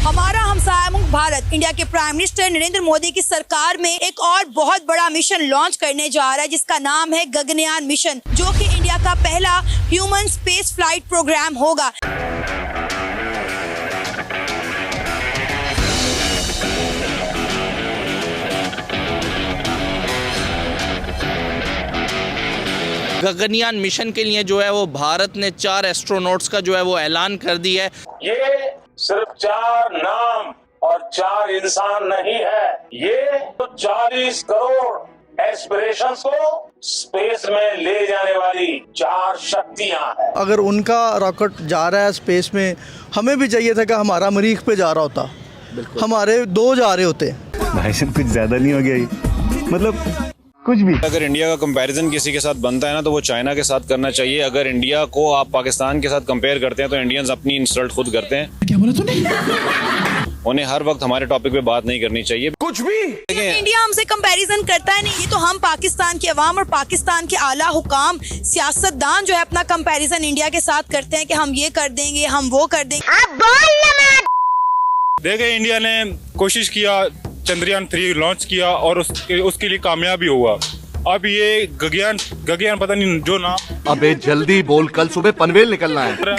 हमारा हमसाया मुल्क भारत इंडिया के प्राइम मिनिस्टर नरेंद्र मोदी की सरकार में एक और बहुत बड़ा मिशन लॉन्च करने जा रहा है जिसका नाम है गगनयान मिशन, जो कि इंडिया का पहला ह्यूमन स्पेस फ्लाइट प्रोग्राम होगा। गगनयान मिशन के लिए जो है वो भारत ने 4 एस्ट्रोनॉट्स का जो है वो ऐलान कर दिया है। ये सिर्फ 4 नाम और 4 इंसान नहीं है, ये 40 करोड़ एस्पिरेशंस को स्पेस में ले जाने वाली 4 शक्तियां हैं। अगर उनका रॉकेट जा रहा है स्पेस में, हमें भी चाहिए था कि हमारा मरीख पे जा रहा होता, हमारे 2 जा रहे होते। भाई साहब कुछ ज्यादा नहीं हो गया ये? मतलब कुछ भी। अगर इंडिया का कंपैरिजन किसी के साथ बनता है ना तो वो चाइना के साथ करना चाहिए। अगर इंडिया को आप पाकिस्तान के साथ कंपेयर करते हैं तो इंडियंस अपनी इंसल्ट खुद करते हैं। क्या बोला तूने? उन्हें हर वक्त हमारे टॉपिक पे बात नहीं करनी चाहिए। कुछ भी। इंडिया हमसे कंपैरिजन करता है नहीं, ये तो हम पाकिस्तान की अवाम और पाकिस्तान के आला हुकाम सियासतदान जो है अपना कंपैरिजन इंडिया के साथ करते हैं कि हम ये कर देंगे, हम वो कर देंगे। देखिए, इंडिया ने कोशिश किया, चंद्रयान 3 लॉन्च किया और उसके लिए कामयाबी हुआ। अब ये गगनयान पता नहीं जो नाम। अबे जल्दी बोल, कल सुबह पनवेल निकलना है।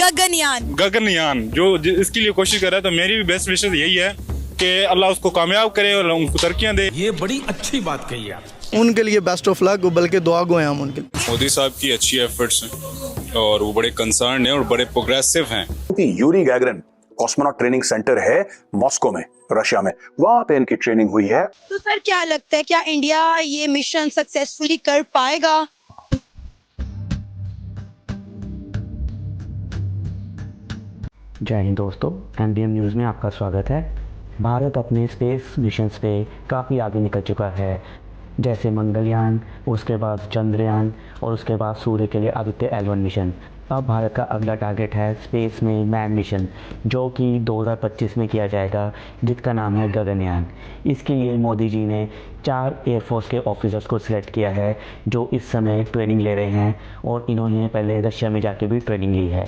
गगनयान जो इसके लिए कोशिश कर रहा है, तो मेरी भी बेस्ट विशेष यही है कि अल्लाह उसको कामयाब करे और उनको तरक्कियां दे। ये बड़ी अच्छी बात कही आप। उनके लिए बेस्ट ऑफ लक, बल्कि दुआ गो हैं हम उनके लिए। मोदी साहब की अच्छी एफर्ट्स हैं और वो बड़े कंसर्न हैं और बड़े प्रोग्रेसिव हैं। Yuri Gagarin cosmonaut training centre है मॉस्को में, रशिया में, वहां पे इनकी ट्रेनिंग हुई है। तो सर क्या लगता है, क्या इंडिया ये मिशन सक्सेसफुली कर पाएगा? जय हिंद दोस्तों, एनडीएम न्यूज़ में आपका स्वागत है। भारत अपने स्पेस मिशंस पे काफ़ी आगे निकल चुका है, जैसे मंगलयान, उसके बाद चंद्रयान और उसके बाद सूर्य के लिए आदित्य L1 मिशन। अब भारत का अगला टारगेट है स्पेस में मैन मिशन, जो कि 2025 में किया जाएगा, जिसका नाम है गगनयान। इसके लिए मोदी जी ने 4 एयरफोर्स के ऑफिसर्स को सिलेक्ट किया है जो इस समय ट्रेनिंग ले रहे हैं, और इन्होंने पहले रशिया में जाके भी ट्रेनिंग ली है।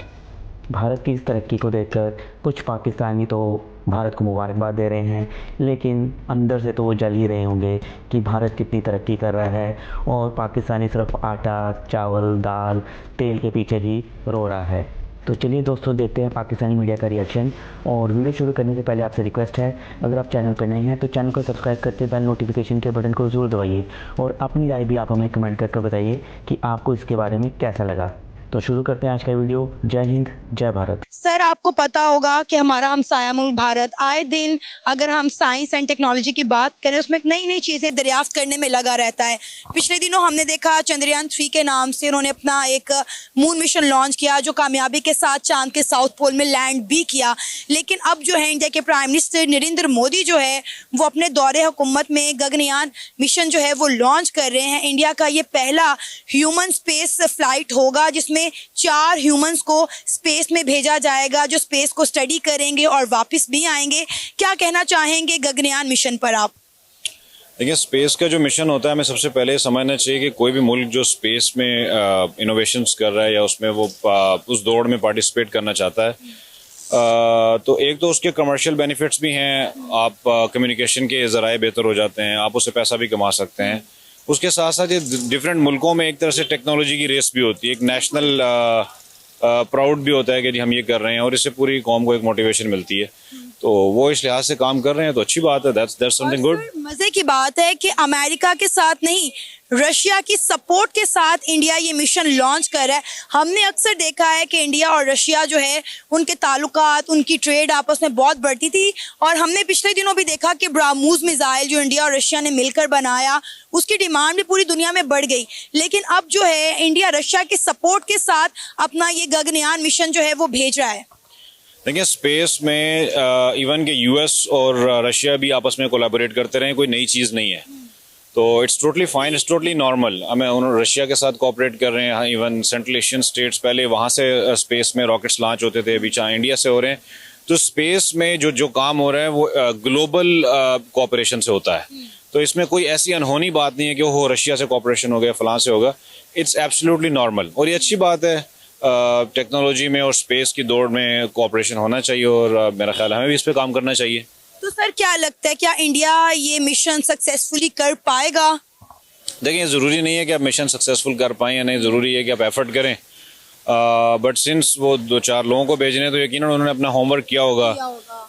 भारत की इस तरक्की को देखकर कुछ पाकिस्तानी तो भारत को मुबारकबाद दे रहे हैं, लेकिन अंदर से तो वो जल ही रहे होंगे कि भारत कितनी तरक्की कर रहा है और पाकिस्तानी सिर्फ आटा, चावल, दाल, तेल के पीछे ही रो रहा है। तो चलिए दोस्तों, देखते हैं पाकिस्तानी मीडिया का रिएक्शन। और वीडियो शुरू करने से पहले आपसे रिक्वेस्ट है, अगर आप चैनल पर नए हैं तो चैनल को सब्सक्राइब करके बेल नोटिफिकेशन के बटन को ज़रूर दबाइए, और अपनी राय भी आप हमें कमेंट करके बताइए कि आपको इसके बारे में कैसा लगा। तो शुरू करते हैं आज का वीडियो। जय हिंद, जय भारत। सर आपको पता होगा कि हमारा हमसाया मुल्क भारत आए दिन अगर हम साइंस एंड टेक्नोलॉजी की बात करें, उसमें नई नई चीज़ें दरियाफ्त करने में लगा रहता है। पिछले दिनों हमने देखा चंद्रयान 3 के नाम से उन्होंने अपना एक मून मिशन लॉन्च किया, जो कामयाबी के साथ चांद के साउथ पोल में लैंड भी किया। लेकिन अब जो है इंडिया के प्राइम मिनिस्टर नरेंद्र मोदी जो है वो अपने दौरे हुकूमत में गगनयान मिशन जो है वो लॉन्च कर रहे हैं। इंडिया का ये पहला ह्यूमन स्पेस फ्लाइट होगा जिसमें 4 ह्यूमंस को स्पेस में भेजा जाएगा, जो स्पेस को स्टडी करेंगे और वापस भी आएंगे। क्या कहना चाहेंगे गगनयान मिशन पर आप? देखिए, स्पेस का जो मिशन होता है, हमें सबसे पहले समझना चाहिए कि कोई भी मुल्क जो स्पेस में इनोवेशंस कर रहा है या उसमें वो उस दौड़ में पार्टिसिपेट करना चाहता है, तो एक तो उसके कमर्शियल बेनिफिट्स भी हैं। आप कम्युनिकेशन के ज़राए बेहतर हो जाते हैं, आप उससे पैसा भी कमा सकते हैं। उसके साथ साथ ये डिफरेंट मुल्कों में एक तरह से टेक्नोलॉजी की रेस भी होती है, एक नेशनल प्राउड भी होता है कि हम ये कर रहे हैं, और इससे पूरी कौम को एक मोटिवेशन मिलती है। तो वो इस लिहाज से काम कर रहे हैं तो अच्छी बात है। That's something good. मजे की बात है कि अमेरिका के साथ नहीं, रशिया की सपोर्ट के साथ इंडिया ये मिशन लॉन्च कर रहा है। हमने अक्सर देखा है कि इंडिया और रशिया जो है उनके ताल्लुकात, उनकी ट्रेड आपस में बहुत बढ़ती थी, और हमने पिछले दिनों भी देखा कि ब्राह्मोस मिसाइल जो इंडिया और रशिया ने मिलकर बनाया, उसकी डिमांड भी पूरी दुनिया में बढ़ गई। लेकिन अब जो है इंडिया रशिया के सपोर्ट के साथ अपना ये गगनयान मिशन जो है वो भेज रहा है। देखिए, स्पेस में इवन के यूएस और रशिया भी आपस में कोलैबोरेट करते रहे, कोई नई चीज़ नहीं है। तो it's totally fine, it's totally normal. हमें उन्होंने रशिया के साथ कोऑपरेट कर रहे हैं। इवन सेंट्रल एशियन स्टेट्स पहले वहाँ से स्पेस में रॉकेट्स लॉन्च होते थे, अभी चाहे इंडिया से हो रहे हैं। तो स्पेस में जो काम हो रहा है वो ग्लोबल कोऑपरेशन से होता है। तो इसमें कोई ऐसी अनहोनी बात नहीं है कि वो रशिया से कोऑपरेशन हो गया, फलां से होगा। इट्स एब्सोल्युटली नॉर्मल, और ये अच्छी बात है। टेक्नोलॉजी में और स्पेस की दौड़ में कोऑपरेशन होना चाहिए और मेरा ख्याल है हमें भी इस पे काम करना चाहिए। तो सर क्या लगता है, क्या इंडिया ये मिशन सक्सेसफुली कर पाएगा? देखिए, ज़रूरी नहीं है कि आप मिशन सक्सेसफुल कर पाएँ या नहीं, ज़रूरी है कि आप एफर्ट करें। बट सिंस वो 2-4 लोगों को भेजने तो यकीनन उन्होंने अपना होमवर्क किया होगा,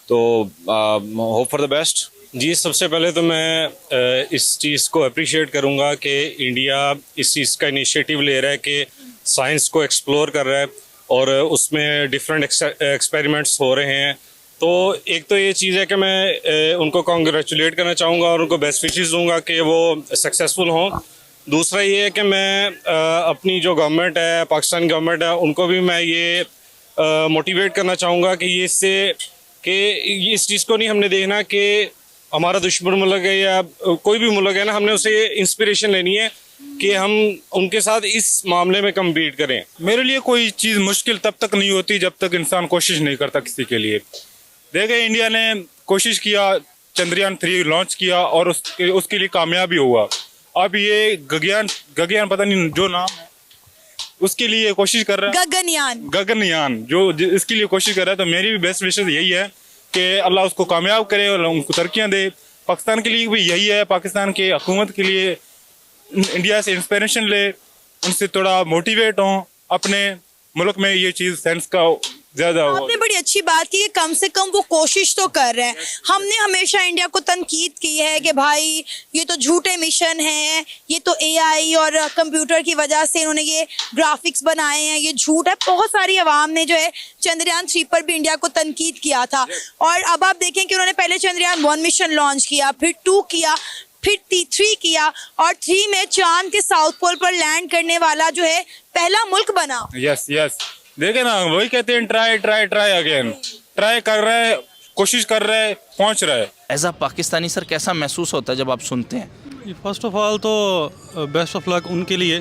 तो होप फॉर द बेस्ट। जी, सबसे पहले तो मैं इस चीज़ को अप्रिशिएट करूँगा कि इंडिया इस चीज़ का इनिशिएटिव ले रहा है कि साइंस को एक्सप्लोर कर रहा है और उसमें डिफरेंट एक्सपेरिमेंट्स हो रहे हैं। तो एक तो ये चीज़ है कि मैं उनको कॉन्ग्रेचुलेट करना चाहूँगा और उनको बेस्ट विशेस दूंगा कि वो सक्सेसफुल हों। दूसरा ये है कि मैं अपनी जो गवर्नमेंट है, पाकिस्तान गवर्नमेंट है, उनको भी मैं ये मोटिवेट करना चाहूँगा कि ये इससे कि इस चीज़ को नहीं हमने देखना कि हमारा दुश्मन मुल्क है या कोई भी मुल्क है ना, हमने उसे इंस्पिरेशन लेनी है कि हम उनके साथ इस मामले में कम्पीट करें। मेरे लिए कोई चीज़ मुश्किल तब तक नहीं होती जब तक इंसान कोशिश नहीं करता किसी के लिए। देखे, इंडिया ने कोशिश किया, चंद्रयान 3 लॉन्च किया और उसके लिए कामयाबी हुआ। अब ये गगनयान पता नहीं जो नाम है उसके लिए कोशिश कर रहा है, गगनयान जो इसके लिए कोशिश कर रहा है। तो मेरी भी बेस्ट विशेस यही है कि अल्लाह उसको कामयाब करे और उनको तरक्कियां दे। पाकिस्तान के लिए भी यही है, पाकिस्तान के हुकूमत के लिए इंडिया से इंस्पिरेशन ले, उनसे थोड़ा मोटिवेट हों, अपने मुल्क में ये चीज़ साइंस का ज़्यादा हो। आपने बड़ी अच्छी बात की कि कम से कम वो कोशिश तो कर रहे हैं। हमने हमेशा इंडिया को तनकीद की है कि भाई ये तो झूठे मिशन हैं, ये तो एआई और कंप्यूटर की वजह से इन्होंने ये ग्राफिक्स बनाए हैं, ये झूठ है। बहुत सारी अवाम ने जो है चंद्रयान 3 पर भी इंडिया को तनकीद किया था। और अब आप देखें कि उन्होंने पहले चंद्रयान 1 मिशन लॉन्च किया, फिर 2 किया, फिर 3 किया और 3 में चांद के साउथ पोल पर लैंड करने वाला जो है पहला मुल्क बना। यस देखे ना, वही कहते हैं ट्राई अगेन। ट्राई कर रहे हैं, कोशिश कर रहे हैं, पहुंच रहे हैं। एज अ पाकिस्तानी सर कैसा महसूस होता है जब आप सुनते हैं? फर्स्ट ऑफ ऑल तो बेस्ट ऑफ लक उनके लिए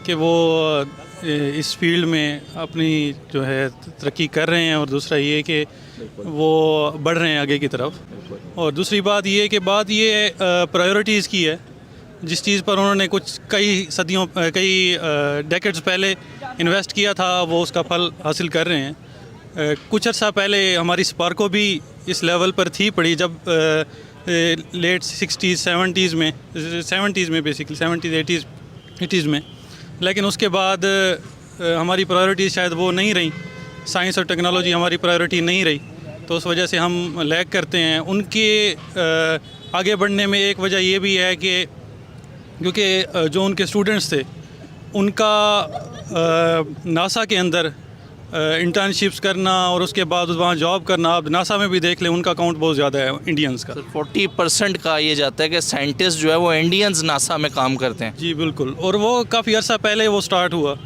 कि वो इस फील्ड में अपनी जो है तरक्की कर रहे हैं, और दूसरा ये कि वो बढ़ रहे हैं आगे की तरफ। और दूसरी बात ये कि प्रायोरिटीज़ की है, जिस चीज़ पर उन्होंने कई डेकेड्स पहले इन्वेस्ट किया था, वो उसका फल हासिल कर रहे हैं। कुछ अर्सा पहले हमारी स्पार्को भी इस लेवल पर थी पड़ी, जब लेट 60s 70s में बेसिकली 70s 80s में। लेकिन उसके बाद हमारी प्रायोरिटीज़ शायद वो नहीं रही, साइंस और टेक्नोलॉजी हमारी प्रायोरिटी नहीं रही, तो उस वजह से हम लैग करते हैं। उनके आगे बढ़ने में एक वजह ये भी है कि क्योंकि जो उनके स्टूडेंट्स थे उनका नासा के अंदर इंटर्नशिप्स करना और उसके बाद वहाँ जॉब करना, आप नासा में भी देख लें उनका काउंट बहुत ज़्यादा है इंडियंस का। 40% कहा यह जाता है कि साइंटिस्ट जो है वो इंडियंस नासा में काम करते हैं। जी बिल्कुल, और वो काफ़ी अर्सा पहले वो स्टार्ट हुआ,